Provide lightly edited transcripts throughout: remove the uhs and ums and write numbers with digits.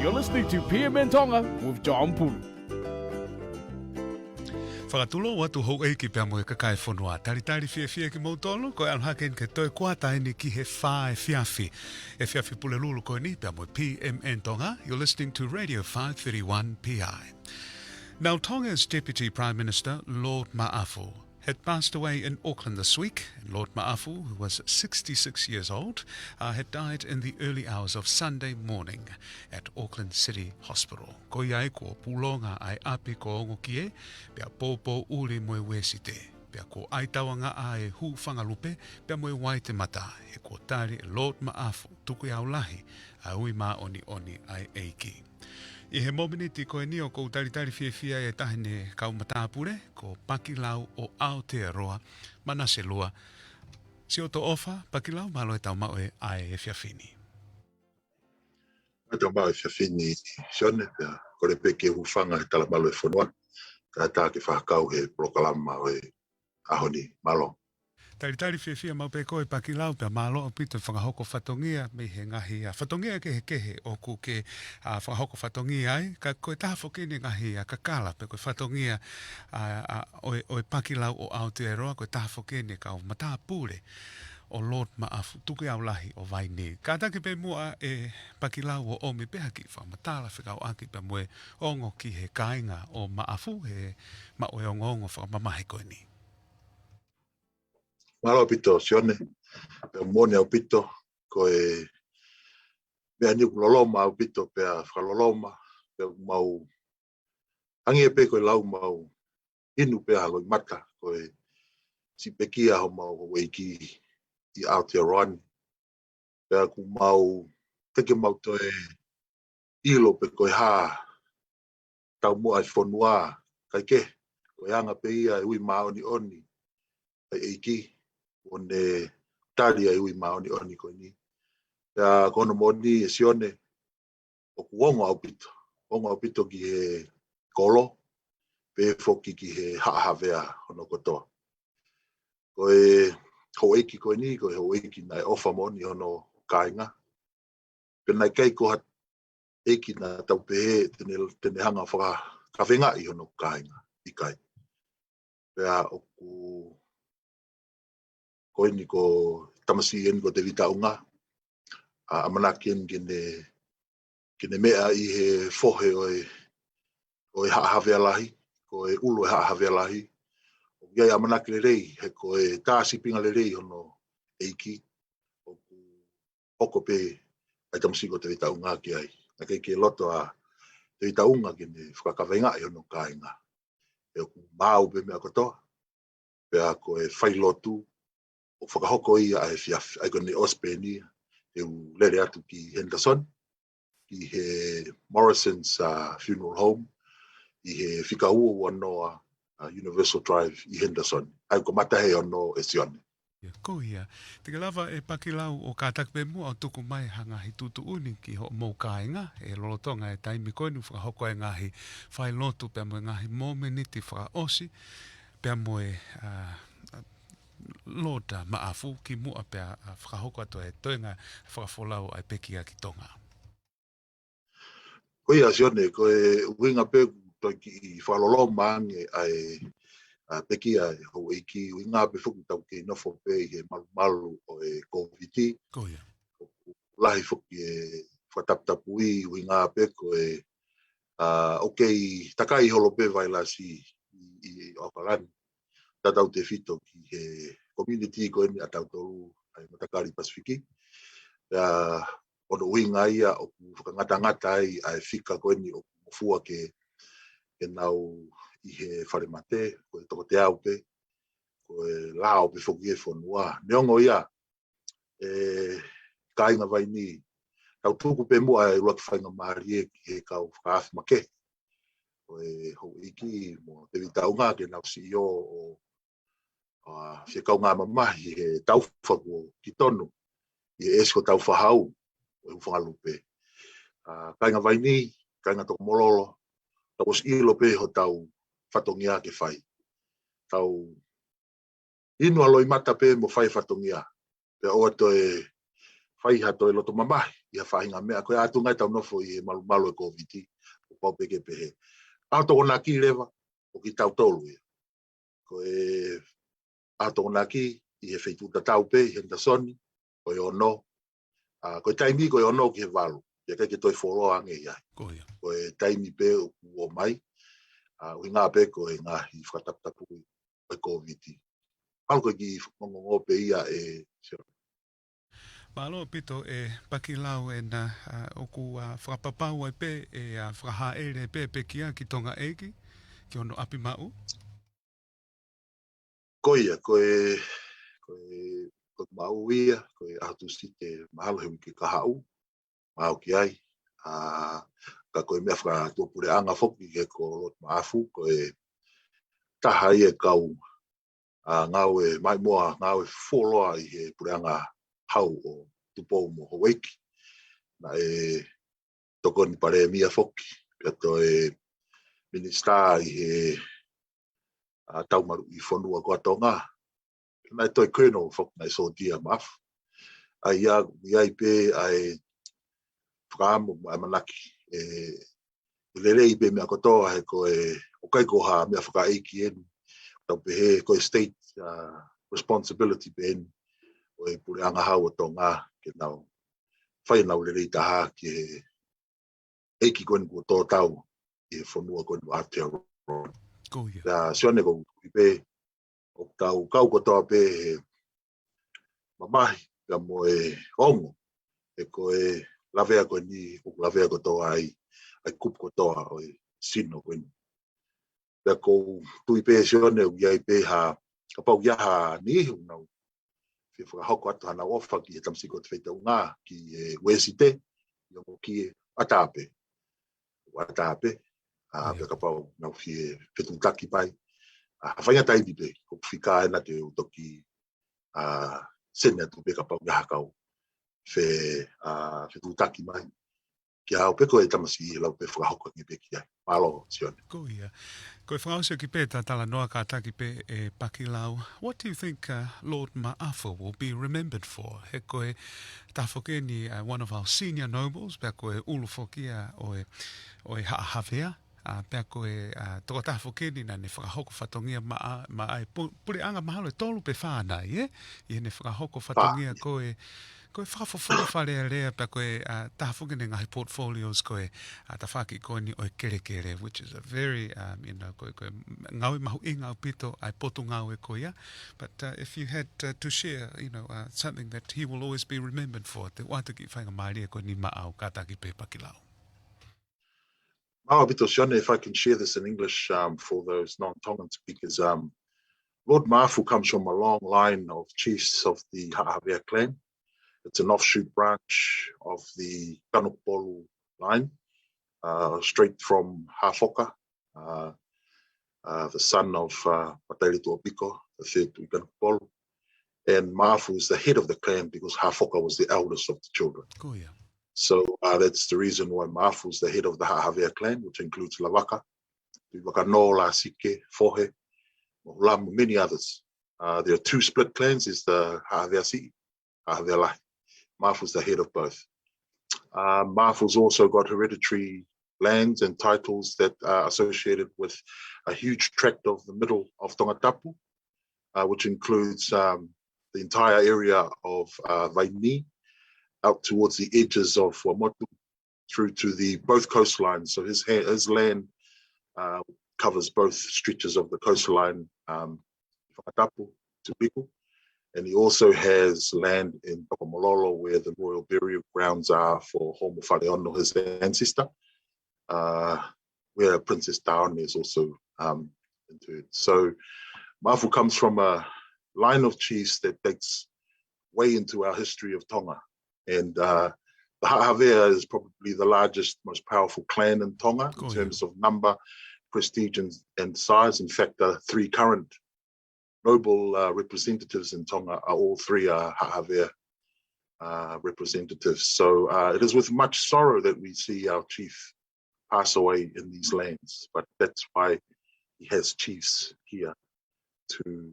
You're listening to PMN Tonga with John Pulu. Whakatulo watu hou eiki pia moe kakai whanua. Taritari fia ki mautolo, koe alhaken ke toi kuata eni ki he whae fiafi. E fiafi pule lulu koe ni pia moe PMN Tonga. You're listening to Radio 531 PI. Now Tonga's Deputy Prime Minister, Lord Ma'afu, had passed away in Auckland this week. Lord Ma'afu, who was 66 years old, had died in the early hours of Sunday morning at Auckland City Hospital. Ko iai ko pulonga ai api ko ongo kie, pia popo uli moe wesite. Pia ko aitawanga ai hu whangalupe, pia moe wai te mata. E ko tari Lord Ma'afu, tuku au lahi, a ui ma oni ai eiki. I he mominiti koe ni o kou taritari fia e tahine kau matapure, ko Pakilau o Aotearoa, Manase Lua. Si o to ofa, Pakilau, malo e tau mau e ai e fiafini. E tau mau e fiafini, sione, pia, kore peke hufanga e tala malo e whanua, ka tā ke whakau he prokalama o e ahoni malo. Taritari fia mau pe koe Pakilau, pia malo o pito whangahoko whatongia, me he ngahi a whatongia kehe o ku ke whangahoko whatongia ai, ka koe tahafo kene ngahi a kakala, pe koe whatongia o Pakilau o Aotearoa, koe tahafo kene ka o matapure o Lord Ma'afu, tuku au lahi o vaini. Ka take pe mua e Pakilau o ome pehaki, whamatala whikau aki pe mue ongo ki he kainga o Ma'afu, he mao e ongo whamamahe koe ni. Malo pito, sione, pia mone au pito, koe mea niku loloma au pito, pia whaloloma, pia mau, angi e pe koe lau mau, inu pia hagoi mata, koe si pekia ho mau weiki i Aotearoa. Pia ku mau, teke mau toe ilo pe koe haa, tau mua ai whanua, kai ke, koe anga pe ia e ui maoni oni, ai eiki, one tari ai ui maoni oni koe ni. Pia kono moni e sione, o ku ongo au pito ki he kolo, pe foki ki he haavea hono kotoa. Koe ho eiki koe ni, koe ho eiki nai ofa moni hono kainga. Pena kai ko hat eiki na tau pehe tene hanga whaka kawhenga i hono kainga i kai. Pea o ku koe ni ko tamasi en ko te vitaunga, a amanakien kene mea i he fohe o e haavea lahi, ko e ulu e haavea lahi. O iai amanaki le rei, he ko e tāsi pinga le rei hono eiki, o ku hoko pe ai tamasi ko te vitaunga ki ai. Na kei ke loto a te vitaunga kene whakakawenga i hono kainga. E o ku mau pe mea kotoa, pea ko e whailotu, o whakahoko ia ai fiaf, ai kone ospeni, e u lere atu ki Henderson, i he Morrison's Funeral Home, i he whikaua wanoa Universal Drive i Henderson. Ai ko matahe ono e sione. Ko ia, te lava e Pakilau o kātak pe mua o tuku mai hangahi tutu uni ki ho mou kāinga, e lolotonga e taimi koe nu whakahoko e ngahi whai lotu pe moe ngahi momeniti whaka osi, pe moe Lord Ma'afu ki mua pe whakahoko ato e toenga whakafolau ai pekia ki Tonga. Ko ia sione, ko e winga pe toi ki whalolo maange ai pekia e ho eiki, winga pe fuku tau ke nofo pe i he malu o e COVID. Ko ia. Lahi fuki e whataptapui, winga pe ko e okay, takai holo pe vai lasi i Auckland. Tatau te fito ki he community ko ni atau tolu ai Matakari Pasifiki. Ono winga ia o whakangata ai ai fika ko ni o fua ke nau i he wharemate, ko e toko te au pe, ko e lao pe whoki e whanua. Neongo ia, kainga vai ni, tau tuku pe mua e ruaki whainga maari e ki he kau whakaafi make. Ko e hou iki mo te vitaunga ke nau CEO o whia kau ngā mamahi he tauwhaku ki tonu, i e esko tau whahau o e whangalupe. Kainga vai ni, kainga toko mololo, tau os ilo pe ho tau whatongia ke whai. Tau inu aloi mata pe mo whai whatongia. Pe o ato e whai hato e loto mamahi, ia whahinga mea, koe atu ngai tau nofo i e malu e COVID, o pau peke pehe. Ato o naki lewa, o ki tau tolu ia. Koe ato o naki, i he wheituta tau pe, i he ntasoni, koe ono, koe taimi koe ono ki he walu, ia kai ke toi whoroa ange iai. Koe taimi pe o kuo mai, o ngā pe koe ngā hi whakatapu koe COVID. Palo koe ki ngongo pe ia e... Malo pito e pakilau e na oku whakapapau ai pe e whakahaere pe kia ki tonga eiki, ki ono api mau? Koia, koe mau ia, koe atu si te mahalo he wiki kahau, mau ki ai, ka koe mea whakatopure anga whoki ke ko lot maafu, koe taha ia kau ngau e mai moa, ngau e wholoa i he pure anga hau o tupou mo Hawaiki. Na e toko ni pare mia whoki, pia to e minister i he taumaru i whanua kua tonga. Nai toi colonel whoki nai so dia maf. Ai ai pe ai whakaamo ai manaki. Lere i pe mea kotoa he ko e o kai ko ha mea whakaeiki enu. Tau pe he ko e state responsibility pe enu. O e pure anga hau o tonga ke nau. Whai nau lere i taha ki he eiki koen kua tō tau i he whanua koen kua Aotearoa. Pea sione ko i pe o tau kau kotoa pe he mamahi pea mo e ongo e ko e lavea koe ni o lavea kotoa ai kup kotoa o e sino koen. Pea ko tui pe sione o iai pe ha kapau iaha ni ihu nau. Fia whakahoko atu hana ofa ki he tamsiko te whaita unga ki e Wesite i o ki e Atape. Atape, pea kapau nau fi e whetutaki pai. Whainga taimi pe, ko whika ena te utoki sene atu pe kapau ngaha kau whetutaki mai. Ki hao pe koe tamasi i lau pe whakahoko ki pe ki ai. Malo sione. Koe whakausio ki pe tala noa ka taki pe e pakilau. What do you think Lord Ma'afo will be remembered for? He koe tafoke ni one of our senior nobles, pea koe ulufokia o e haahawea. Pea koe toko tafoke ni na ne whakahoko whatongia ma ai pure anga mahalo e tolu pe whānai, eh? I ne whakahoko whatongia koe whakafoforo whare rea pea koe tafoke ni ngahi portfolios koe ta whaki koe ni o e kere, which is a very, koe ngau mahu I ngau pito ai potu ngau e koe ia. But if you had to share, something that he will always be remembered for, te wātaki whainga maari e koe ni maau ka taki pe pakilau. Shone, if I can share this in English for those non-Tongan speakers, Lord Mafu comes from a long line of chiefs of the Ha'awea clan. It's an offshoot branch of the Kanupolu line, straight from Hafoka, the son of Pataili Tuapiko, the third to Kanupolu. And Mafu is the head of the clan because Hafoka was the eldest of the children. Cool, yeah. So that's the reason why Mafu is the head of the Ha'awea clan, which includes Lawaka, Wakano, Lasike, Fohe, Lamu, many others. There are two split clans, is the Ha'awea Si'i, Ha'awea Lai. Mafu's the head of both. Mafu's also got hereditary lands and titles that are associated with a huge tract of the middle of Tongatapu, which includes the entire area of Vaini, out towards the edges of Wamotu, through to both coastlines. So his land covers both stretches of the coastline, Tongatapu to Biku. And he also has land in Pakamololo where the royal burial grounds are for Homo Whareono, his ancestor, where Princess Taone is also interred. So Mafu comes from a line of chiefs that dates way into our history of Tonga. And the Ha'awea is probably the largest, most powerful clan in Tonga in terms of number, prestige, and size. In fact, the three current noble representatives in Tonga are all three Ha'awea representatives. So it is with much sorrow that we see our chief pass away in these lands, but that's why he has chiefs here to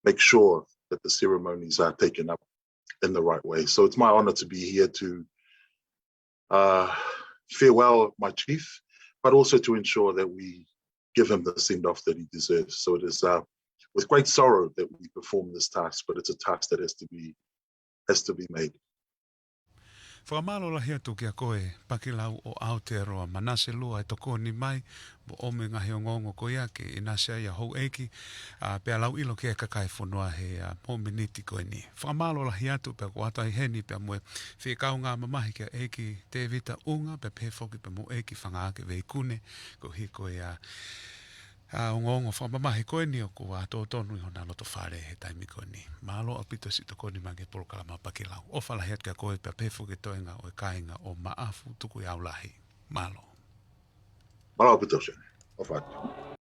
make sure that the ceremonies are taken up in the right way. So it's my honor to be here to farewell my chief, but also to ensure that we give him the send-off that he deserves. So it is with great sorrow that we perform this task, but it's a task that has to be made. Whamalo la hia tukia koe, pakilau o Aotearoa, manase lua e toko ni mai, mo ome ngahi o ngongo koe ake, inase ia hou eiki, pea lau ilo kia kakai whanua he mo miniti koe ni. Whamalo la hia tu pea kuata i heni pea moe, whikau ngā mamahi kia eiki te vita unga, pea pefoki pea mo eiki whangaake veikune, ko hi koe o ngongo whamamahi koe ni o kua tōtonu i hona loto whare he taimi koe ni. Malo a pito si toko ni mange porokala mapakilau. O whalahiat kia koe pia pefu ke toenga o e kainga o maafu tuku i aulahi. Malo. Malo a pito se. O whatu.